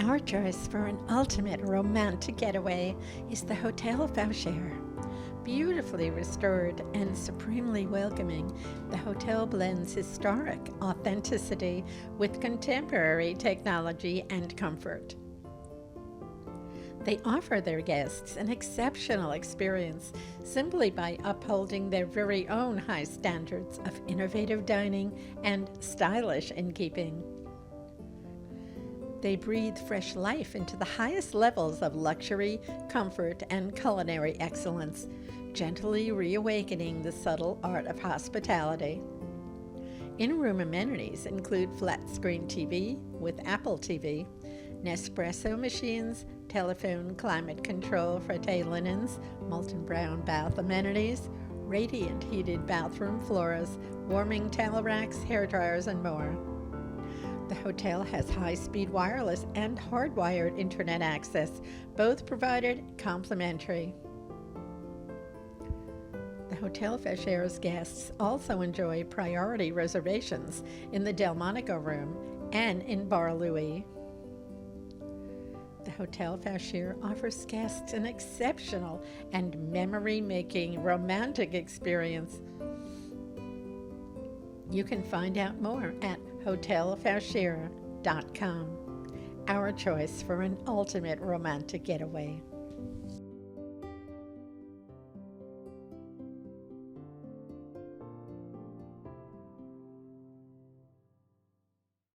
Our choice for an ultimate romantic getaway is the Hotel Fauchère. Beautifully restored and supremely welcoming, the hotel blends historic authenticity with contemporary technology and comfort. They offer their guests an exceptional experience simply by upholding their very own high standards of innovative dining and stylish innkeeping. They breathe fresh life into the highest levels of luxury, comfort, and culinary excellence, gently reawakening the subtle art of hospitality. In-room amenities include flat-screen TV with Apple TV, Nespresso machines, telephone climate control frette linens, molten brown bath amenities, radiant heated bathroom floors, warming towel racks, hair dryers, and more. The hotel has high-speed wireless and hardwired internet access, both provided complimentary. The Hotel Fauchere's guests also enjoy priority reservations in the Delmonico room and in Bar Louis. The Hotel Fauchere offers guests an exceptional and memory-making romantic experience. You can find out more at hotelfauchere.com. Our choice for an ultimate romantic getaway.